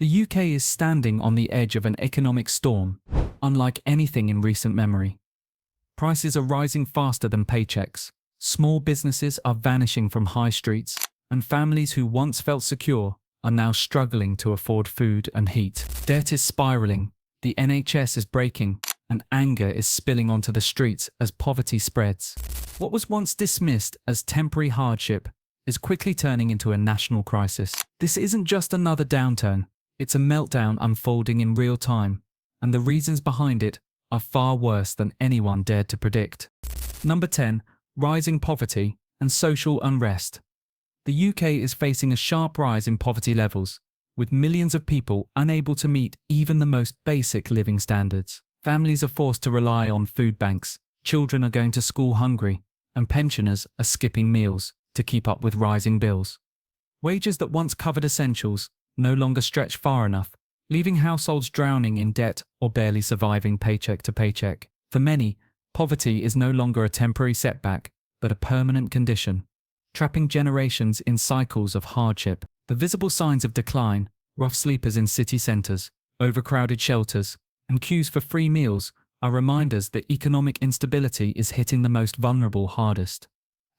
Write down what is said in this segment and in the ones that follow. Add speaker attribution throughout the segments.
Speaker 1: The UK is standing on the edge of an economic storm, unlike anything in recent memory. Prices are rising faster than paychecks, small businesses are vanishing from high streets, and families who once felt secure are now struggling to afford food and heat. Debt is spiraling, the NHS is breaking, and anger is spilling onto the streets as poverty spreads. What was once dismissed as temporary hardship is quickly turning into a national crisis. This isn't just another downturn, it's a meltdown unfolding in real time, and the reasons behind it are far worse than anyone dared to predict. Number 10. Rising poverty and social unrest. The UK is facing a sharp rise in poverty levels, with millions of people unable to meet even the most basic living standards. Families are forced to rely on food banks, children are going to school hungry, and pensioners are skipping meals to keep up with rising bills. Wages that once covered essentials no longer stretch far enough, leaving households drowning in debt or barely surviving paycheck to paycheck. For many, poverty is no longer a temporary setback, but a permanent condition, trapping generations in cycles of hardship. The visible signs of decline, rough sleepers in city centres, overcrowded shelters, and queues for free meals are reminders that economic instability is hitting the most vulnerable hardest.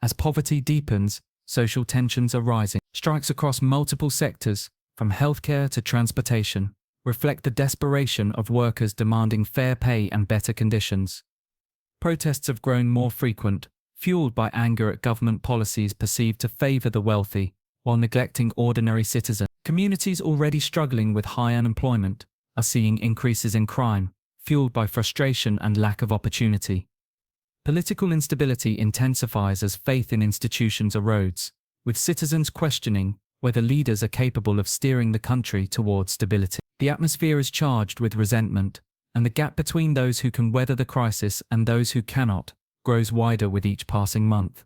Speaker 1: As poverty deepens, social tensions are rising. Strikes across multiple sectors, from healthcare to transportation, reflect the desperation of workers demanding fair pay and better conditions. Protests have grown more frequent, fueled by anger at government policies perceived to favour the wealthy, while neglecting ordinary citizens. Communities already struggling with high unemployment are seeing increases in crime, fueled by frustration and lack of opportunity. Political instability intensifies as faith in institutions erodes, with citizens questioning whether leaders are capable of steering the country towards stability. The atmosphere is charged with resentment, and the gap between those who can weather the crisis and those who cannot grows wider with each passing month.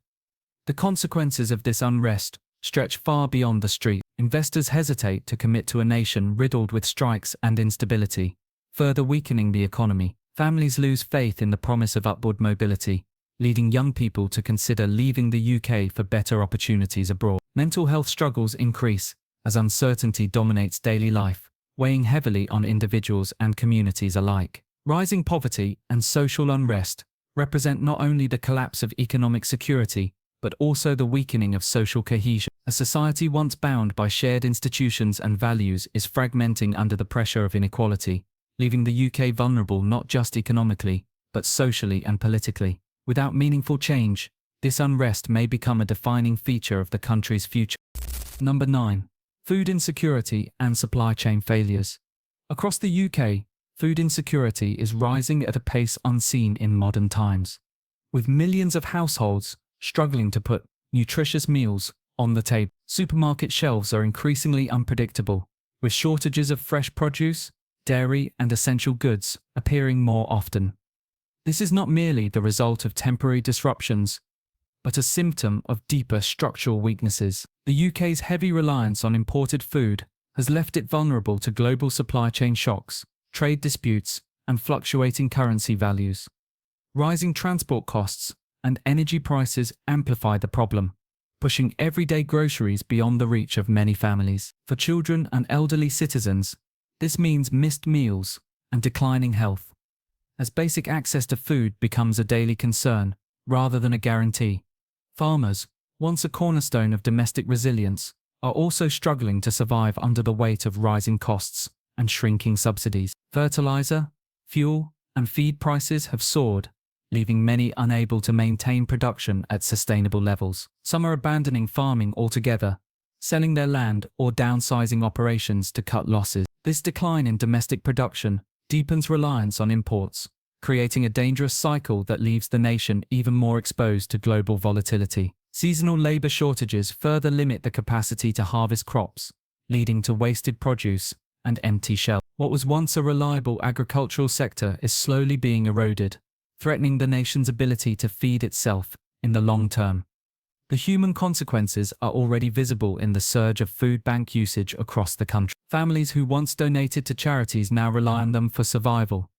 Speaker 1: The consequences of this unrest stretch far beyond the street. Investors hesitate to commit to a nation riddled with strikes and instability, further weakening the economy. Families lose faith in the promise of upward mobility, leading young people to consider leaving the UK for better opportunities abroad. Mental health struggles increase as uncertainty dominates daily life, weighing heavily on individuals and communities alike. Rising poverty and social unrest represent not only the collapse of economic security, but also the weakening of social cohesion. A society once bound by shared institutions and values is fragmenting under the pressure of inequality, leaving the UK vulnerable not just economically, but socially and politically. Without meaningful change, this unrest may become a defining feature of the country's future. Number 9. Food insecurity and supply chain failures. Across the UK, food insecurity is rising at a pace unseen in modern times, with millions of households struggling to put nutritious meals on the table. Supermarket shelves are increasingly unpredictable, with shortages of fresh produce, dairy, and essential goods appearing more often. This is not merely the result of temporary disruptions, but a symptom of deeper structural weaknesses. The UK's heavy reliance on imported food has left it vulnerable to global supply chain shocks, trade disputes, and fluctuating currency values. Rising transport costs and energy prices amplify the problem, pushing everyday groceries beyond the reach of many families. For children and elderly citizens, this means missed meals and declining health, as basic access to food becomes a daily concern rather than a guarantee. Farmers, once a cornerstone of domestic resilience, are also struggling to survive under the weight of rising costs and shrinking subsidies. Fertilizer, fuel, and feed prices have soared, leaving many unable to maintain production at sustainable levels. Some are abandoning farming altogether, selling their land or downsizing operations to cut losses. This decline in domestic production deepens reliance on imports, creating a dangerous cycle that leaves the nation even more exposed to global volatility. Seasonal labour shortages further limit the capacity to harvest crops, leading to wasted produce and empty shelves. What was once a reliable agricultural sector is slowly being eroded, threatening the nation's ability to feed itself in the long term. The human consequences are already visible in the surge of food bank usage across the country. Families who once donated to charities now rely on them for survival,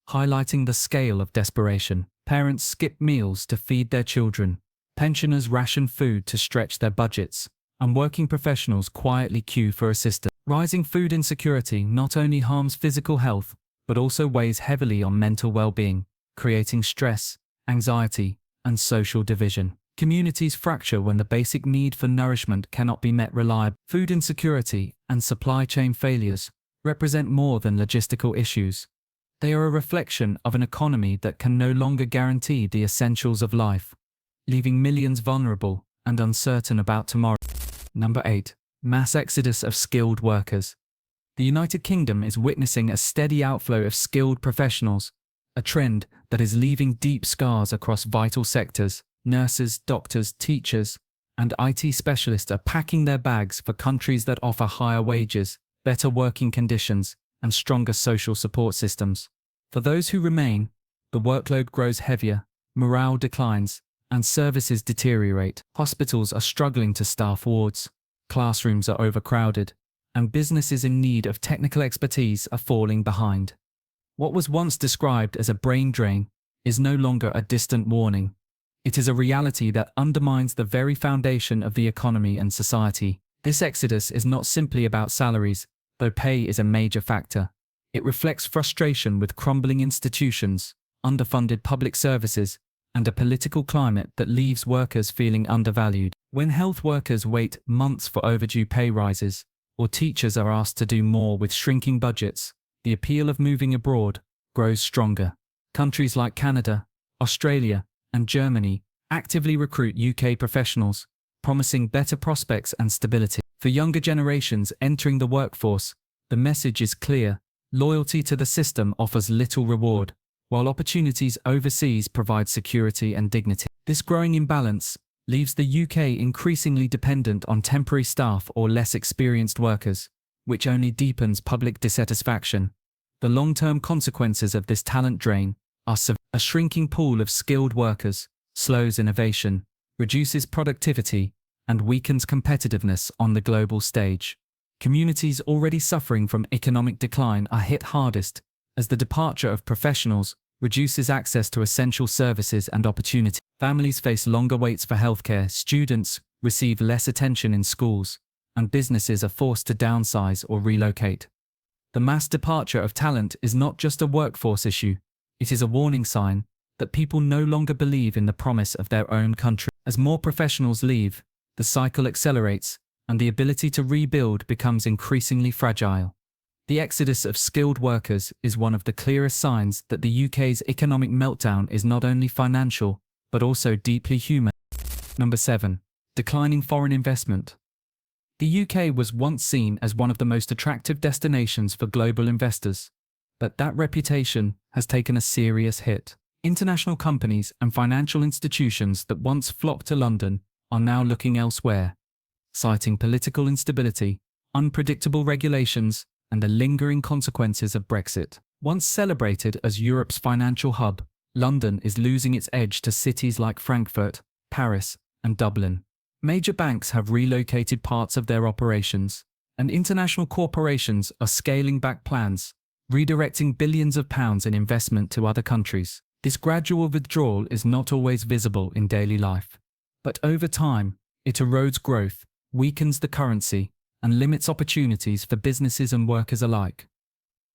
Speaker 1: highlighting the scale of desperation. Parents skip meals to feed their children, pensioners ration food to stretch their budgets, and working professionals quietly queue for assistance. Rising food insecurity not only harms physical health, but also weighs heavily on mental well-being, creating stress, anxiety, and social division. Communities fracture when the basic need for nourishment cannot be met reliably. Food insecurity and supply chain failures represent more than logistical issues. They are a reflection of an economy that can no longer guarantee the essentials of life, leaving millions vulnerable and uncertain about tomorrow. Number 8. Mass exodus of skilled workers. The United Kingdom is witnessing a steady outflow of skilled professionals, a trend that is leaving deep scars across vital sectors. Nurses, doctors, teachers, and IT specialists are packing their bags for countries that offer higher wages, better working conditions, and stronger social support systems. For those who remain, the workload grows heavier, morale declines, and services deteriorate. Hospitals are struggling to staff wards, classrooms are overcrowded, and businesses in need of technical expertise are falling behind. What was once described as a brain drain is no longer a distant warning. It is a reality that undermines the very foundation of the economy and society. This exodus is not simply about salaries, though pay is a major factor. It reflects frustration with crumbling institutions, underfunded public services, and a political climate that leaves workers feeling undervalued. When health workers wait months for overdue pay rises, or teachers are asked to do more with shrinking budgets, the appeal of moving abroad grows stronger. Countries like Canada, Australia, and Germany actively recruit UK professionals, promising better prospects and stability. For younger generations entering the workforce, the message is clear: loyalty to the system offers little reward, while opportunities overseas provide security and dignity. This growing imbalance leaves the UK increasingly dependent on temporary staff or less experienced workers, which only deepens public dissatisfaction. The long-term consequences of this talent drain are severe. A shrinking pool of skilled workers slows innovation, reduces productivity, and weakens competitiveness on the global stage. Communities already suffering from economic decline are hit hardest, as the departure of professionals reduces access to essential services and opportunity. Families face longer waits for healthcare, students receive less attention in schools, and businesses are forced to downsize or relocate. The mass departure of talent is not just a workforce issue. It is a warning sign that people no longer believe in the promise of their own country. As more professionals leave, the cycle accelerates, and the ability to rebuild becomes increasingly fragile. The exodus of skilled workers is one of the clearest signs that the UK's economic meltdown is not only financial, but also deeply human. Number 7. Declining foreign investment. The UK was once seen as one of the most attractive destinations for global investors, but that reputation has taken a serious hit. International companies and financial institutions that once flocked to London are now looking elsewhere, citing political instability, unpredictable regulations, and the lingering consequences of Brexit. Once celebrated as Europe's financial hub, London is losing its edge to cities like Frankfurt, Paris, and Dublin. Major banks have relocated parts of their operations, and international corporations are scaling back plans, redirecting billions of pounds in investment to other countries. This gradual withdrawal is not always visible in daily life, but over time, it erodes growth, weakens the currency, and limits opportunities for businesses and workers alike.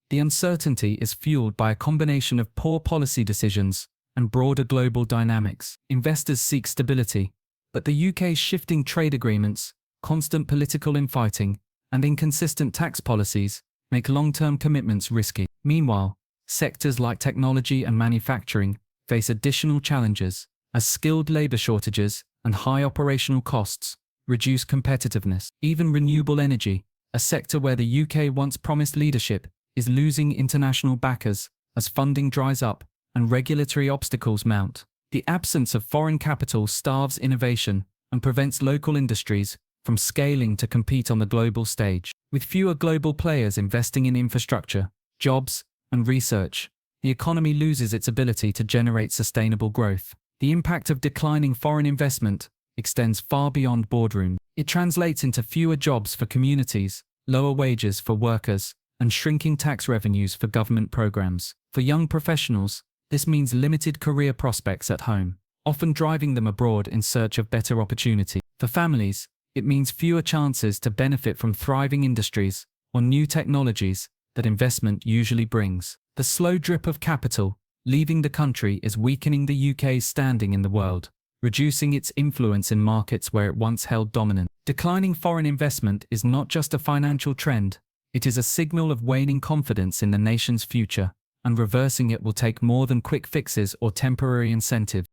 Speaker 1: The uncertainty is fueled by a combination of poor policy decisions and broader global dynamics. Investors seek stability, but the UK's shifting trade agreements, constant political infighting, and inconsistent tax policies make long-term commitments risky. Meanwhile, sectors like technology and manufacturing face additional challenges as skilled labour shortages and high operational costs reduce competitiveness. Even renewable energy, a sector where the UK once promised leadership, is losing international backers as funding dries up and regulatory obstacles mount. The absence of foreign capital starves innovation and prevents local industries from scaling to compete on the global stage. With fewer global players investing in infrastructure, jobs, and research, the economy loses its ability to generate sustainable growth. The impact of declining foreign investment extends far beyond boardrooms. It translates into fewer jobs for communities, lower wages for workers, and shrinking tax revenues for government programs. For young professionals, this means limited career prospects at home, often driving them abroad in search of better opportunity. For families, it means fewer chances to benefit from thriving industries or new technologies that investment usually brings. The slow drip of capital leaving the country is weakening the UK's standing in the world, reducing its influence in markets where it once held dominance. Declining foreign investment is not just a financial trend, it is a signal of waning confidence in the nation's future, and reversing it will take more than quick fixes or temporary incentives.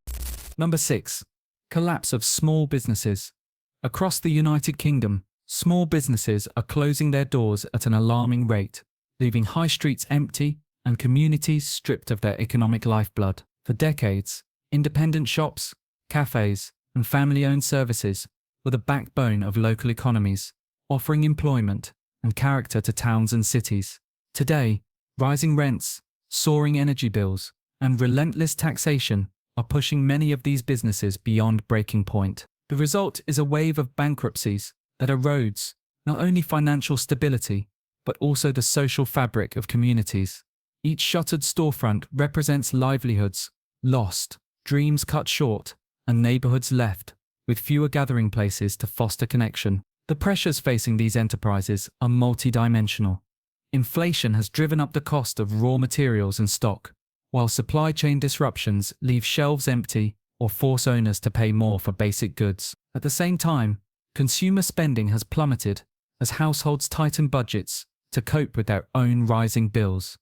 Speaker 1: Number 6. Collapse of small businesses. Across the United Kingdom, small businesses are closing their doors at an alarming rate, leaving high streets empty and communities stripped of their economic lifeblood. For decades, independent shops, cafes, and family-owned services were the backbone of local economies, offering employment and character to towns and cities. Today, rising rents, soaring energy bills, and relentless taxation are pushing many of these businesses beyond breaking point. The result is a wave of bankruptcies that erodes not only financial stability, but also the social fabric of communities. Each shuttered storefront represents livelihoods lost, dreams cut short, and neighborhoods left with fewer gathering places to foster connection. The pressures facing these enterprises are multidimensional. Inflation has driven up the cost of raw materials and stock, while supply chain disruptions leave shelves empty or force owners to pay more for basic goods. At the same time, consumer spending has plummeted as households tighten budgets to cope with their own rising bills.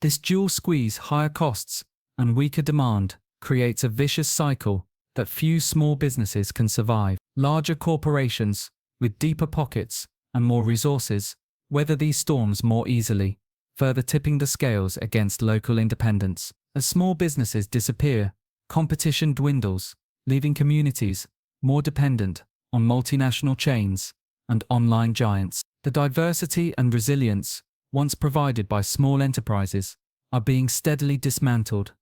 Speaker 1: This dual squeeze, higher costs and weaker demand, creates a vicious cycle that few small businesses can survive. Larger corporations, with deeper pockets and more resources, weather these storms more easily, further tipping the scales against local independence. As small businesses disappear, competition dwindles, leaving communities more dependent on multinational chains and online giants. The diversity and resilience once provided by small enterprises are being steadily dismantled.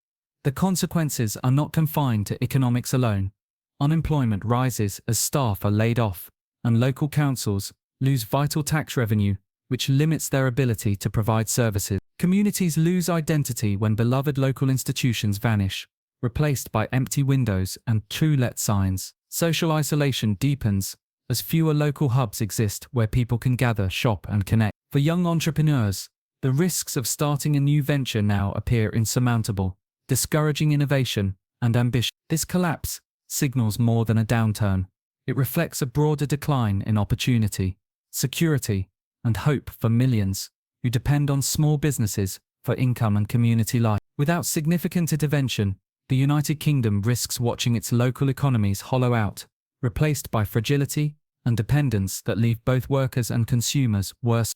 Speaker 1: The consequences are not confined to economics alone. Unemployment rises as staff are laid off, and local councils lose vital tax revenue, which limits their ability to provide services. Communities lose identity when beloved local institutions vanish, replaced by empty windows and to-let signs. Social isolation deepens as fewer local hubs exist where people can gather, shop, and connect. For young entrepreneurs, the risks of starting a new venture now appear insurmountable, discouraging innovation and ambition. This collapse signals more than a downturn. It reflects a broader decline in opportunity, security, and hope for millions who depend on small businesses for income and community life. Without significant intervention, the United Kingdom risks watching its local economies hollow out, replaced by fragility and dependence that leave both workers and consumers worse.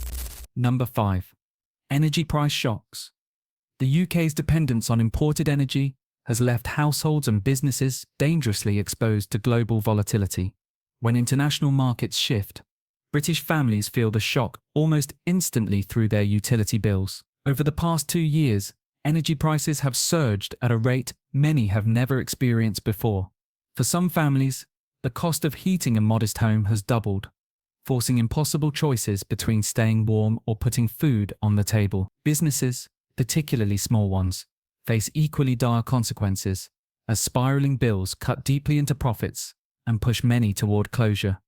Speaker 1: Number 5. Energy price shocks. The UK's dependence on imported energy has left households and businesses dangerously exposed to global volatility. When international markets shift, British families feel the shock almost instantly through their utility bills. Over the past 2 years, energy prices have surged at a rate many have never experienced before. For some families, the cost of heating a modest home has doubled, forcing impossible choices between staying warm or putting food on the table. Businesses, particularly small ones, face equally dire consequences, as spiraling bills cut deeply into profits and push many toward closure.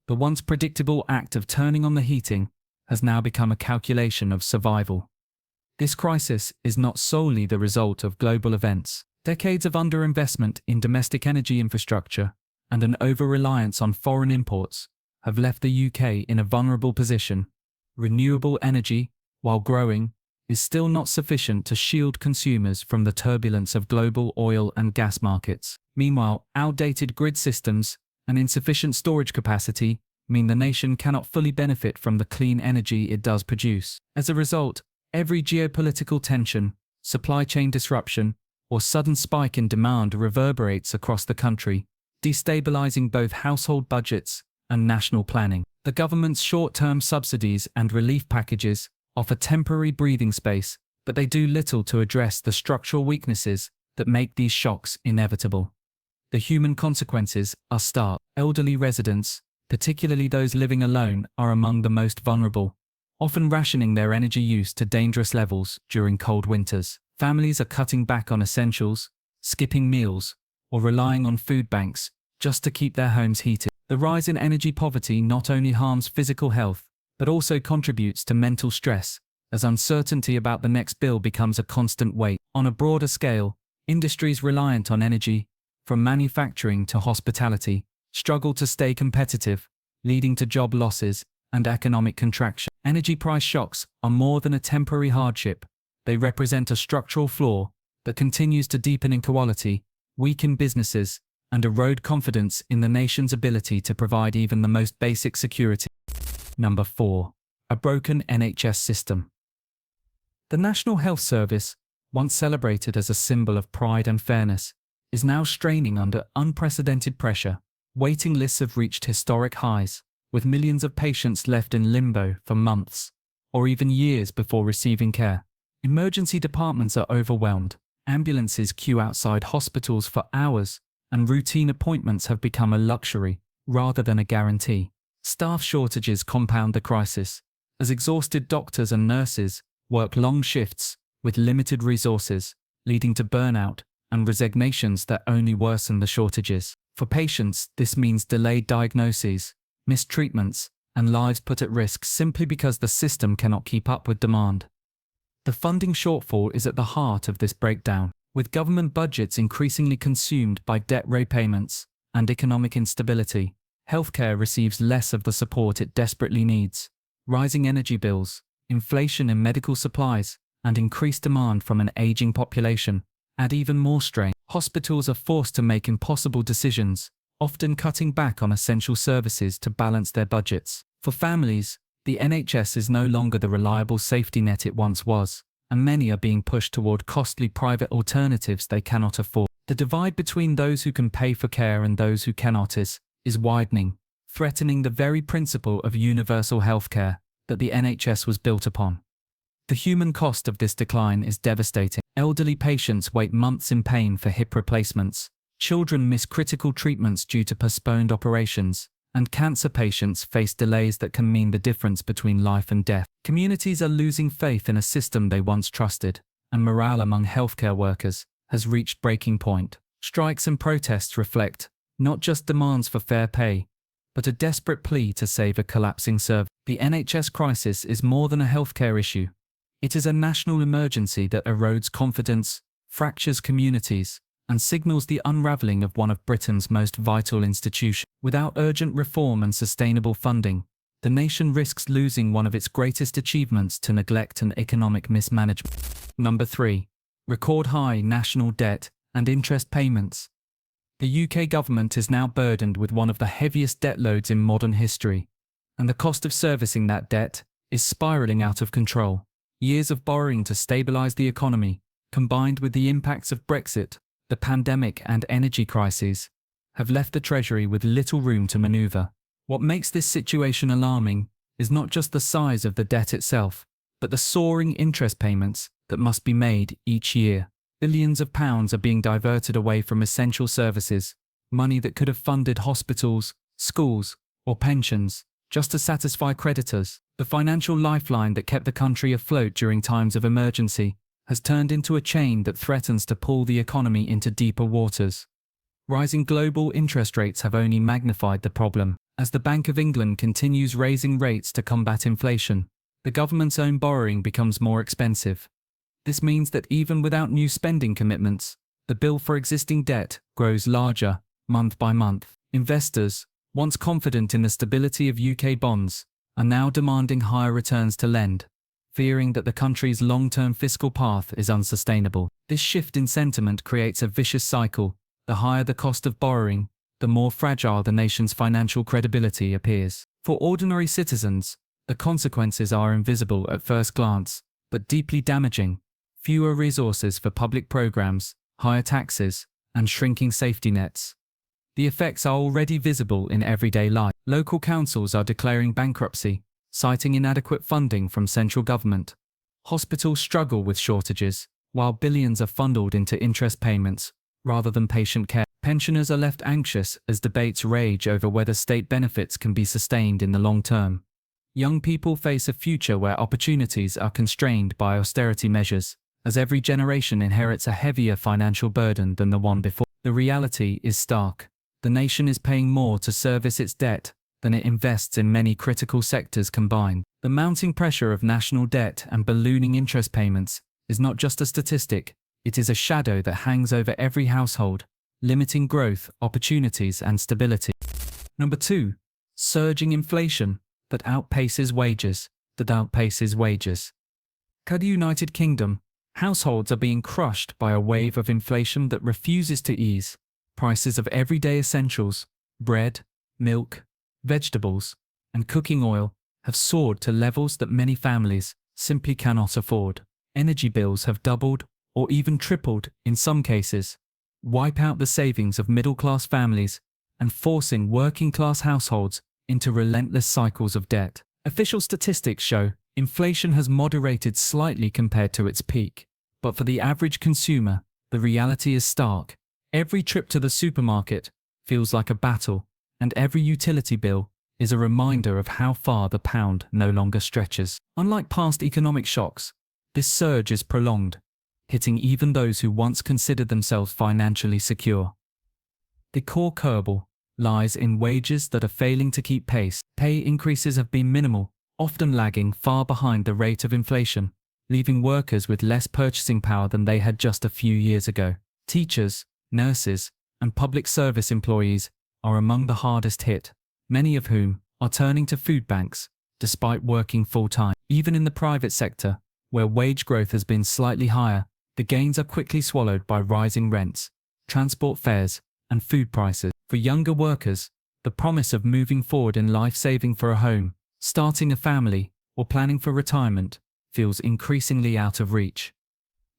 Speaker 1: The once predictable act of turning on the heating has now become a calculation of survival. This crisis is not solely the result of global events. Decades of underinvestment in domestic energy infrastructure and an over-reliance on foreign imports have left the UK in a vulnerable position. Renewable energy, while growing, is still not sufficient to shield consumers from the turbulence of global oil and gas markets. Meanwhile, outdated grid systems and insufficient storage capacity mean the nation cannot fully benefit from the clean energy it does produce. As a result, every geopolitical tension, supply chain disruption, or sudden spike in demand reverberates across the country, destabilizing both household budgets and national planning. The government's short-term subsidies and relief packages offer temporary breathing space, but they do little to address the structural weaknesses that make these shocks inevitable. The human consequences are stark. Elderly residents, particularly those living alone, are among the most vulnerable, often rationing their energy use to dangerous levels during cold winters. Families are cutting back on essentials, skipping meals, or relying on food banks just to keep their homes heated. The rise in energy poverty not only harms physical health, but also contributes to mental stress, as uncertainty about the next bill becomes a constant weight. On a broader scale, industries reliant on energy, from manufacturing to hospitality, struggle to stay competitive, leading to job losses and economic contraction. Energy price shocks are more than a temporary hardship. They represent a structural flaw that continues to deepen inequality, weaken businesses, and erode confidence in the nation's ability to provide even the most basic security. Number 4. A broken NHS system. The National Health Service, once celebrated as a symbol of pride and fairness, is now straining under unprecedented pressure. Waiting lists have reached historic highs, with millions of patients left in limbo for months, or even years before receiving care. Emergency departments are overwhelmed, ambulances queue outside hospitals for hours, and routine appointments have become a luxury rather than a guarantee. Staff shortages compound the crisis, as exhausted doctors and nurses work long shifts with limited resources, leading to burnout and resignations that only worsen the shortages. For patients, this means delayed diagnoses, missed treatments, and lives put at risk simply because the system cannot keep up with demand. The funding shortfall is at the heart of this breakdown, with government budgets increasingly consumed by debt repayments and economic instability. Healthcare receives less of the support it desperately needs. Rising energy bills, inflation in medical supplies, and increased demand from an aging population add even more strain. Hospitals are forced to make impossible decisions, often cutting back on essential services to balance their budgets. For families, the NHS is no longer the reliable safety net it once was, and many are being pushed toward costly private alternatives they cannot afford. The divide between those who can pay for care and those who cannot is widening, threatening the very principle of universal healthcare that the NHS was built upon. The human cost of this decline is devastating. Elderly patients wait months in pain for hip replacements, children miss critical treatments due to postponed operations, and cancer patients face delays that can mean the difference between life and death. Communities are losing faith in a system they once trusted, and morale among healthcare workers has reached breaking point. Strikes and protests reflect not just demands for fair pay, but a desperate plea to save a collapsing service. The NHS crisis is more than a healthcare issue. It is a national emergency that erodes confidence, fractures communities, and signals the unravelling of one of Britain's most vital institutions. Without urgent reform and sustainable funding, the nation risks losing one of its greatest achievements to neglect and economic mismanagement. Number 3. Record high national debt and interest payments. The UK government is now burdened with one of the heaviest debt loads in modern history, and the cost of servicing that debt is spiralling out of control. Years of borrowing to stabilise the economy, combined with the impacts of Brexit, the pandemic and energy crises, have left the Treasury with little room to manoeuvre. What makes this situation alarming is not just the size of the debt itself, but the soaring interest payments that must be made each year. Billions of pounds are being diverted away from essential services, money that could have funded hospitals, schools, or pensions, just to satisfy creditors. The financial lifeline that kept the country afloat during times of emergency has turned into a chain that threatens to pull the economy into deeper waters. Rising global interest rates have only magnified the problem. As the Bank of England continues raising rates to combat inflation, the government's own borrowing becomes more expensive. This means that even without new spending commitments, the bill for existing debt grows larger month by month. Investors, once confident in the stability of UK bonds, are now demanding higher returns to lend, fearing that the country's long-term fiscal path is unsustainable. This shift in sentiment creates a vicious cycle. The higher the cost of borrowing, the more fragile the nation's financial credibility appears. For ordinary citizens, the consequences are invisible at first glance, but deeply damaging. Fewer resources for public programs, higher taxes, and shrinking safety nets. The effects are already visible in everyday life. Local councils are declaring bankruptcy, citing inadequate funding from central government. Hospitals struggle with shortages, while billions are funneled into interest payments rather than patient care. Pensioners are left anxious as debates rage over whether state benefits can be sustained in the long term. Young people face a future where opportunities are constrained by austerity measures, as every generation inherits a heavier financial burden than the one before. The reality is stark. The nation is paying more to service its debt than it invests in many critical sectors combined. The mounting pressure of national debt and ballooning interest payments is not just a statistic, it is a shadow that hangs over every household, limiting growth, opportunities, and stability. Number 2. Surging inflation that outpaces wages. The United Kingdom, households are being crushed by a wave of inflation that refuses to ease. Prices of everyday essentials, bread, milk, vegetables, and cooking oil have soared to levels that many families simply cannot afford. Energy bills have doubled or even tripled in some cases, wipe out the savings of middle-class families and forcing working-class households into relentless cycles of debt. Official statistics show inflation has moderated slightly compared to its peak, but for the average consumer, the reality is stark. Every trip to the supermarket feels like a battle, and every utility bill is a reminder of how far the pound no longer stretches. Unlike past economic shocks, this surge is prolonged, hitting even those who once considered themselves financially secure. The core kernel lies in wages that are failing to keep pace. Pay increases have been minimal, often lagging far behind the rate of inflation, leaving workers with less purchasing power than they had just a few years ago. Teachers, nurses, and public service employees are among the hardest hit, many of whom are turning to food banks despite working full-time. Even in the private sector, where wage growth has been slightly higher, the gains are quickly swallowed by rising rents, transport fares, and food prices. For younger workers, the promise of moving forward in life, saving for a home, starting a family, or planning for retirement feels increasingly out of reach.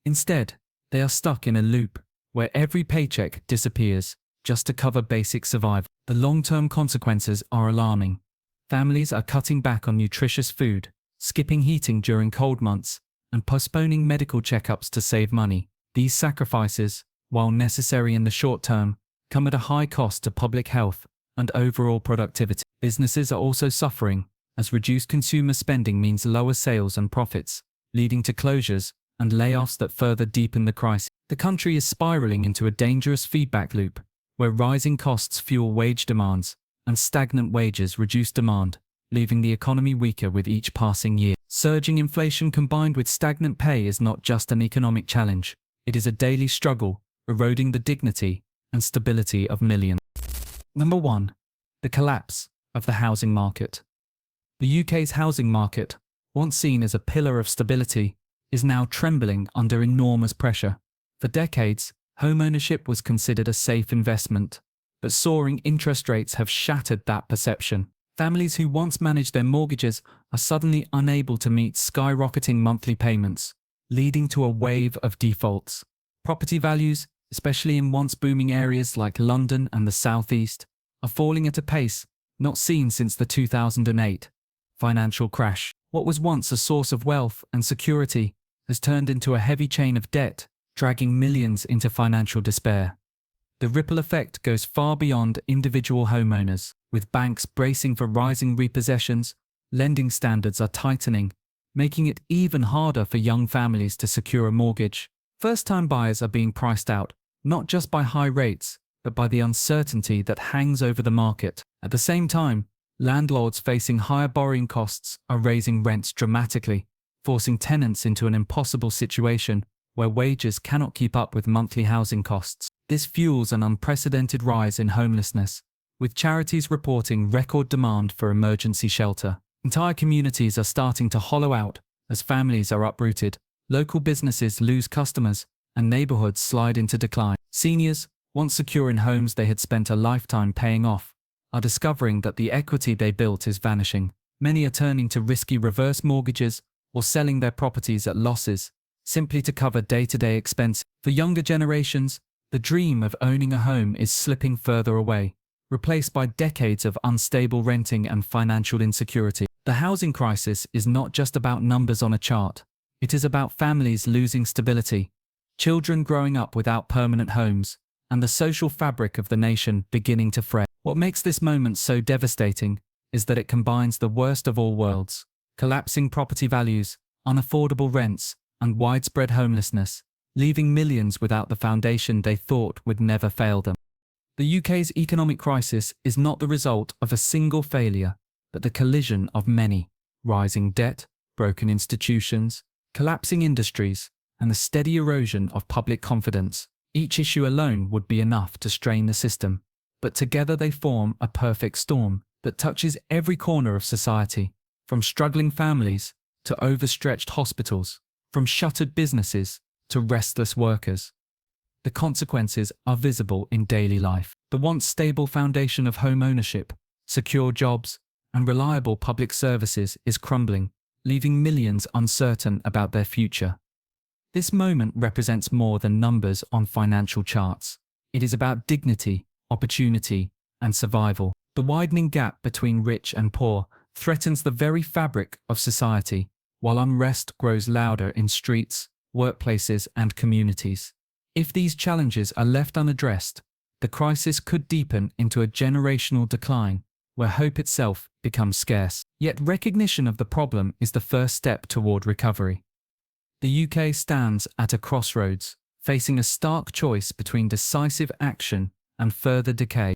Speaker 1: Instead, they are stuck in a loop where every paycheck disappears just to cover basic survival. The long-term consequences are alarming. Families are cutting back on nutritious food, skipping heating during cold months, and postponing medical checkups to save money. These sacrifices, while necessary in the short term, come at a high cost to public health and overall productivity. Businesses are also suffering, as reduced consumer spending means lower sales and profits, leading to closures and layoffs that further deepen the crisis. The country is spiraling into a dangerous feedback loop, where rising costs fuel wage demands and stagnant wages reduce demand, leaving the economy weaker with each passing year. Surging inflation combined with stagnant pay is not just an economic challenge, it is a daily struggle, eroding the dignity and stability of millions. Number 1. The collapse of the housing market. The UK's housing market, once seen as a pillar of stability, is now trembling under enormous pressure. For decades, home ownership was considered a safe investment, but soaring interest rates have shattered that perception. Families who once managed their mortgages are suddenly unable to meet skyrocketing monthly payments, leading to a wave of defaults. Property values, especially in once booming areas like London and the South East, are falling at a pace not seen since the 2008 financial crash. What was once a source of wealth and security has turned into a heavy chain of debt, dragging millions into financial despair. The ripple effect goes far beyond individual homeowners. With banks bracing for rising repossessions, lending standards are tightening, making it even harder for young families to secure a mortgage. First-time buyers are being priced out, not just by high rates, but by the uncertainty that hangs over the market. At the same time, landlords facing higher borrowing costs are raising rents dramatically, forcing tenants into an impossible situation where wages cannot keep up with monthly housing costs. This fuels an unprecedented rise in homelessness, with charities reporting record demand for emergency shelter. Entire communities are starting to hollow out as families are uprooted, local businesses lose customers, and neighborhoods slide into decline. Seniors, once secure in homes they had spent a lifetime paying off, are discovering that the equity they built is vanishing. Many are turning to risky reverse mortgages or selling their properties at losses, simply to cover day-to-day expenses. For younger generations, the dream of owning a home is slipping further away, replaced by decades of unstable renting and financial insecurity. The housing crisis is not just about numbers on a chart. It is about families losing stability, children growing up without permanent homes, and the social fabric of the nation beginning to fray. What makes this moment so devastating is that it combines the worst of all worlds: collapsing property values, unaffordable rents, and widespread homelessness, leaving millions without the foundation they thought would never fail them. The UK's economic crisis is not the result of a single failure, but the collision of many: rising debt, broken institutions, collapsing industries, and the steady erosion of public confidence. Each issue alone would be enough to strain the system, but together they form a perfect storm that touches every corner of society, from struggling families to overstretched hospitals, from shuttered businesses to restless workers. The consequences are visible in daily life. The once stable foundation of home ownership, secure jobs, and reliable public services is crumbling, leaving millions uncertain about their future. This moment represents more than numbers on financial charts. It is about dignity, opportunity, and survival. The widening gap between rich and poor threatens the very fabric of society, while unrest grows louder in streets, workplaces, and communities. If these challenges are left unaddressed, the crisis could deepen into a generational decline, where hope itself becomes scarce. Yet recognition of the problem is the first step toward recovery. The UK stands at a crossroads, facing a stark choice between decisive action and further decay.